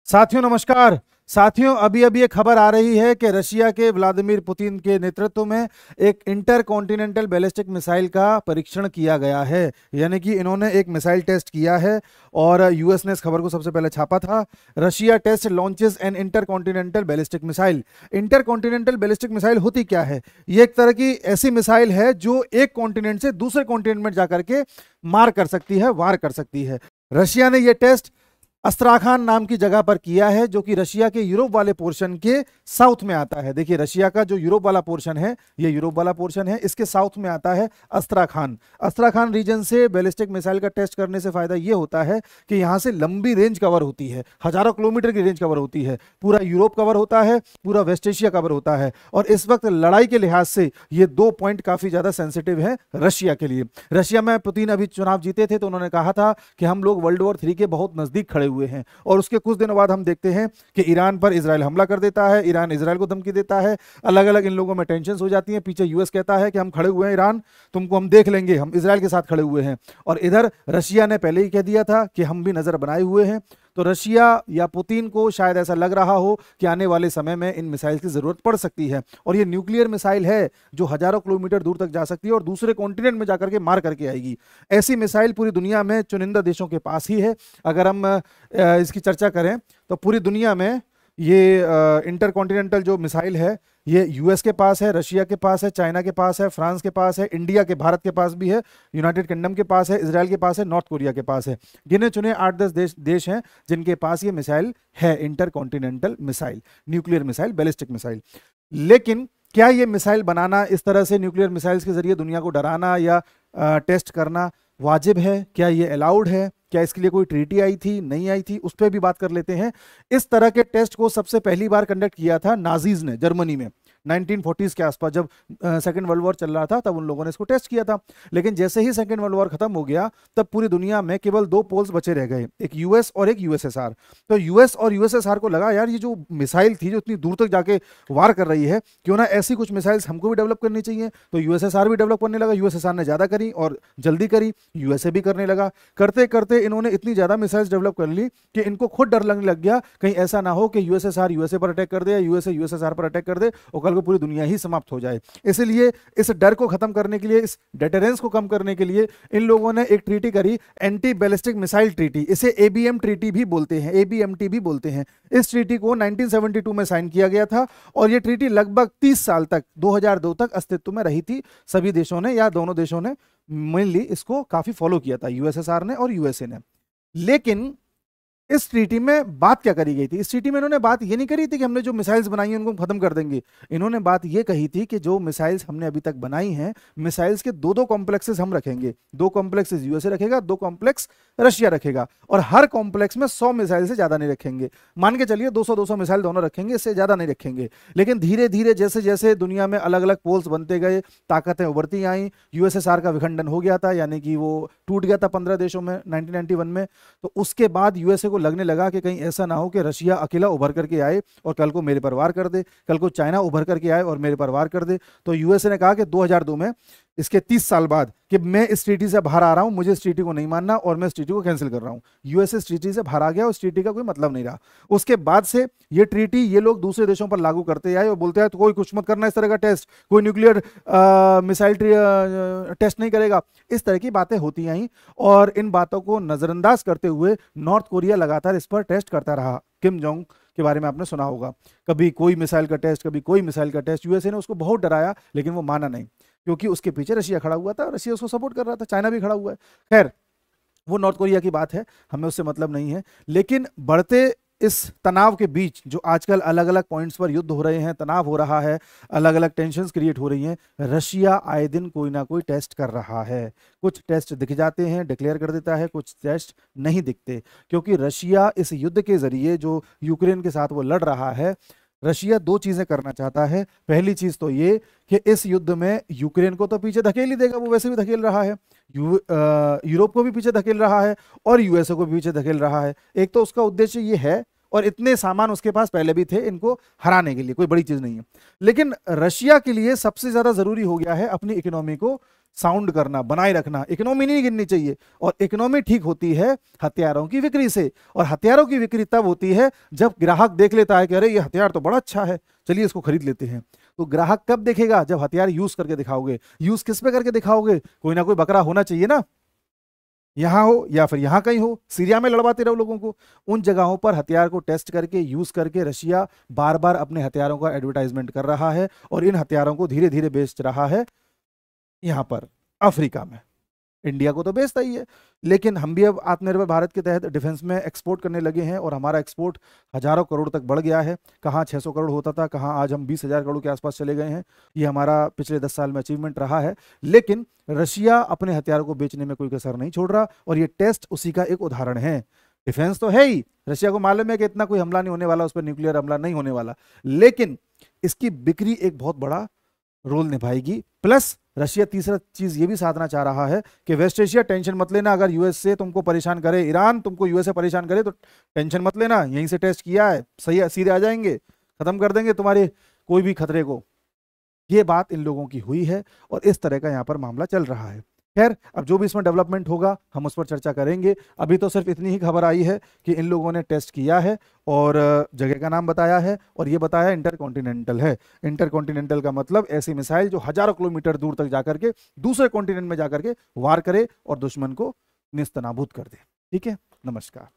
साथियों नमस्कार। साथियों अभी अभी एक खबर आ रही है कि रशिया के व्लादिमीर पुतिन के नेतृत्व में एक इंटर कॉन्टिनेंटल बैलिस्टिक मिसाइल का परीक्षण किया गया है। यानी कि इन्होंने एक मिसाइल टेस्ट किया है और यूएस ने इस खबर को सबसे पहले छापा था। Russia test launches an intercontinental ballistic missile. Intercontinental ballistic missile होती क्या है? ये एक तरह की ऐसी मिसाइल है जो एक कॉन्टिनेंट से दूसरे कॉन्टिनेंट में जाकर के मार कर सकती है, वार कर सकती है। रशिया ने यह टेस्ट अस्त्राखान नाम की जगह पर किया है, जो कि रशिया के यूरोप वाले पोर्शन के साउथ में आता है। देखिए रशिया का जो यूरोप वाला पोर्शन है, ये यूरोप वाला पोर्शन है, इसके साउथ में आता है अस्त्राखान। अस्त्राखान रीजन से बैलिस्टिक मिसाइल का टेस्ट करने से फायदा ये होता है कि यहां से लंबी रेंज कवर होती है, हजारों किलोमीटर की रेंज कवर होती है, पूरा यूरोप कवर होता है, पूरा वेस्ट एशिया कवर होता है। और इस वक्त लड़ाई के लिहाज से ये दो पॉइंट काफी ज्यादा सेंसिटिव है रशिया के लिए। रशिया में पुतिन अभी चुनाव जीते थे तो उन्होंने कहा था कि हम लोग वर्ल्ड वॉर 3 के बहुत नजदीक खड़े हुए हैं। और उसके कुछ दिनों बाद हम देखते हैं कि ईरान पर इजराइल हमला कर देता है, ईरान इजराइल को धमकी देता है, अलग अलग इन लोगों में टेंशन हो जाती है। पीछे यूएस कहता है कि हम खड़े हुए हैं ईरान, तुमको हम देख लेंगे, हम इजराइल के साथ खड़े हुए हैं। और इधर रशिया ने पहले ही कह दिया था कि हम भी नजर बनाए हुए हैं। तो रशिया या पुतिन को शायद ऐसा लग रहा हो कि आने वाले समय में इन मिसाइल की जरूरत पड़ सकती है। और ये न्यूक्लियर मिसाइल है जो हजारों किलोमीटर दूर तक जा सकती है और दूसरे कॉन्टिनेंट में जाकर के मार करके आएगी। ऐसी मिसाइल पूरी दुनिया में चुनिंदा देशों के पास ही है। अगर हम इसकी चर्चा करें तो पूरी दुनिया में ये इंटर कॉन्टिनेंटल जो मिसाइल है, ये यूएस के पास है, रशिया के पास है, चाइना के पास है, फ्रांस के पास है, इंडिया के, भारत के पास भी है, यूनाइटेड किंगडम के पास है, इजराइल के पास है, नॉर्थ कोरिया के पास है। गिने चुने 8-10 देश हैं जिनके पास ये मिसाइल है, inter continental missile, nuclear missile, ballistic missile. लेकिन क्या ये मिसाइल बनाना, इस तरह से न्यूक्लियर मिसाइल्स के जरिए दुनिया को डराना या टेस्ट करना वाजिब है? क्या ये अलाउड है? क्या इसके लिए कोई ट्रीटी आई थी, नहीं आई थी? उस पर भी बात कर लेते हैं। इस तरह के टेस्ट को सबसे पहली बार कंडक्ट किया था नाजीज ने जर्मनी में 1940s के आसपास, जब सेकेंड वर्ल्ड वॉर चल रहा था, तब उन लोगों ने इसको टेस्ट किया था। लेकिन जैसे ही सेकेंड वर्ल्ड वॉर खत्म हो गया तब पूरी दुनिया में केवल 2 पोल्स बचे रह गए, एक यूएस और एक यूएसएसआर। तो यूएस और यूएसएसआर को लगा यार ये जो मिसाइल थी जो इतनी दूर तक जाके वार कर रही है, क्यों ना ऐसी कुछ मिसाइल्स हमको भी डेवलप करनी चाहिए। तो यूएसएसआर भी डेवलप करने लगा, यूएसएसआर ने ज्यादा करी और जल्दी करी, यूएसए भी करने लगा। करते करते इन्होंने इतनी ज्यादा मिसाइल्स डेवलप कर ली कि इनको खुद डर लगने लग गया कहीं ऐसा ना हो कि यूएसएसआर यूएसए पर अटैक कर दे या यूएसए यूएसएसआर पर अटैक कर दे और कल को पूरी दुनिया ही समाप्त हो जाए। इसलिए इस डर को खत्म करने के लिए, इस डेटरेंस को कम करने के लिए इन लोगों ने एक ट्रीटी करी, एंटी बैलिस्टिक मिसाइल ट्रीटी। इसे एबीएम ट्रीटी भी बोलते हैं, एबीएमटी भी बोलते हैं। इस ट्रीटी को 1972 में साइन किया गया था और यह ट्रीटी लगभग 30 साल तक, 2002 तक अस्तित्व में रही थी। सभी देशों ने या दोनों देशों ने मेनली इसको काफी फॉलो किया था, यूएसएसआर ने और यूएसए ने। लेकिन इस ट्रीटी में बात क्या करी गई थी? इस ट्रीटी में इन्होंने बात ये नहीं करी थी कि हमने जो मिसाइल्स बनाई हैं उनको खत्म कर देंगे। इन्होंने बात ये कही थी कि जो मिसाइल्स हमने अभी तक बनाई हैं, मिसाइल्स के 2-2 कॉम्प्लेक्सेस हम रखेंगे। 2 कॉम्प्लेक्सेस यूएसए रखेगा, 2 कॉम्प्लेक्स रशिया रखेगा, और हर कॉम्प्लेक्स में 100 मिसाइल से ज्यादा नहीं रखेंगे। मान के चलिए 200-200 मिसाइल दोनों रखेंगे, इससे ज्यादा नहीं रखेंगे। लेकिन धीरे धीरे जैसे जैसे दुनिया में अलग अलग पोल्स बनते गए, ताकतें उभरती आई, यूएसएसआर का विखंडन हो गया था, यानी कि वो टूट गया था 15 देशों में 1991 में। तो उसके बाद यूएसए को लगने लगा कि कहीं ऐसा ना हो कि रशिया अकेला उभर करके आए और कल को मेरे पर वार कर दे, कल को चाइना उभर करके आए और मेरे पर वार कर दे। तो यूएसए ने कहा कि 2002 में, इसके 30 साल बाद, कि मैं इस ट्रीटी से बाहर आ रहा हूं, मुझे इस ट्रीटी को नहीं मानना और मैं इस ट्रीटी को कैंसिल कर रहा हूं। यूएसए इस ट्रीटी से बाहर आ गया, उस ट्रीटी का कोई मतलब नहीं रहा। उसके बाद से ये ट्रीटी ये लोग दूसरे देशों पर लागू करते आए और बोलते हैं तो कोई कुछ मत करना, इस तरह का टेस्ट, कोई न्यूक्लियर मिसाइल टेस्ट नहीं करेगा। इस तरह की बातें होती आई और इन बातों को नजरअंदाज करते हुए नॉर्थ कोरिया लगातार इस पर टेस्ट करता रहा। किम जोंग के बारे में आपने सुना होगा, कभी कोई मिसाइल का टेस्ट, कभी कोई मिसाइल का टेस्ट। यूएसए ने उसको बहुत डराया लेकिन वो माना नहीं, क्योंकि उसके पीछे रशिया खड़ा हुआ था, रशिया उसको सपोर्ट कर रहा था, चाइना भी खड़ा हुआ है। खैर वो नॉर्थ कोरिया की बात है, हमें उससे मतलब नहीं है। लेकिन बढ़ते इस तनाव के बीच जो आजकल अलग अलग पॉइंट्स पर युद्ध हो रहे हैं, तनाव हो रहा है, अलग अलग टेंशन्स क्रिएट हो रही हैं, रशिया आए दिन कोई ना कोई टेस्ट कर रहा है। कुछ टेस्ट दिख जाते हैं, डिक्लेयर कर देता है, कुछ टेस्ट नहीं दिखते, क्योंकि रशिया इस युद्ध के जरिए जो यूक्रेन के साथ वो लड़ रहा है, रशिया 2 चीजें करना चाहता है। पहली चीज तो ये कि इस युद्ध में यूक्रेन को तो पीछे धकेल ही देगा, वो वैसे भी धकेल रहा है, यूरोप को भी पीछे धकेल रहा है और यूएसए को भी पीछे धकेल रहा है। एक तो उसका उद्देश्य ये है, और इतने सामान उसके पास पहले भी थे इनको हराने के लिए, कोई बड़ी चीज नहीं है। लेकिन रशिया के लिए सबसे ज्यादा जरूरी हो गया है अपनी इकोनॉमी को साउंड करना, बनाए रखना, इकोनॉमी नहीं गिरनी चाहिए। और इकोनॉमी ठीक होती है हथियारों की बिक्री से, और हथियारों की बिक्री तब होती है जब ग्राहक देख लेता है कि अरे ये हथियार तो बड़ा अच्छा है, चलिए इसको खरीद लेते हैं। तो ग्राहक कब देखेगा? जब हथियार यूज करके दिखाओगे। यूज किस पे करके दिखाओगे? कोई ना कोई बकरा होना चाहिए ना, यहां हो या फिर यहां कहीं हो, सीरिया में लड़वाते रहो लोगों को। उन जगहों पर हथियार को टेस्ट करके, यूज करके रशिया बार बार अपने हथियारों का एडवर्टाइजमेंट कर रहा है और इन हथियारों को धीरे धीरे बेच रहा है यहां पर अफ्रीका में। इंडिया को तो बेचता ही है, लेकिन हम भी अब आत्मनिर्भर भारत के तहत डिफेंस में एक्सपोर्ट करने लगे हैं और हमारा एक्सपोर्ट हजारों करोड़ तक बढ़ गया है। कहाँ 600 करोड़ होता था, कहाँ आज हम 20,000 करोड़ के आसपास चले गए हैं। ये हमारा पिछले 10 साल में अचीवमेंट रहा है। लेकिन रशिया अपने हथियारों को बेचने में कोई कसर नहीं छोड़ रहा, और ये टेस्ट उसी का एक उदाहरण है। डिफेंस तो है ही, रशिया को मालूम है कि इतना कोई हमला नहीं होने वाला, उस पर न्यूक्लियर हमला नहीं होने वाला, लेकिन इसकी बिक्री एक बहुत बड़ा रोल निभाएगी। प्लस रशिया तीसरा चीज ये भी साधना चाह रहा है कि वेस्ट एशिया टेंशन मत लेना, अगर यूएस से तुमको परेशान करे, ईरान तुमको यूएस से परेशान करे तो टेंशन मत लेना, यहीं से टेस्ट किया है, सही सीधे आ जाएंगे, खत्म कर देंगे तुम्हारे कोई भी खतरे को। ये बात इन लोगों की हुई है और इस तरह का यहाँ पर मामला चल रहा है। खैर, अब जो भी इसमें डेवलपमेंट होगा हम उस पर चर्चा करेंगे। अभी तो सिर्फ इतनी ही खबर आई है कि इन लोगों ने टेस्ट किया है और जगह का नाम बताया है, और ये बताया इंटरकॉन्टिनेंटल है। इंटरकॉन्टिनेंटल का मतलब ऐसी मिसाइल जो हजारों किलोमीटर दूर तक जाकर के दूसरे कॉन्टिनेंट में जाकर के वार करे और दुश्मन को निस्तनाबूद कर दे। ठीक है, नमस्कार।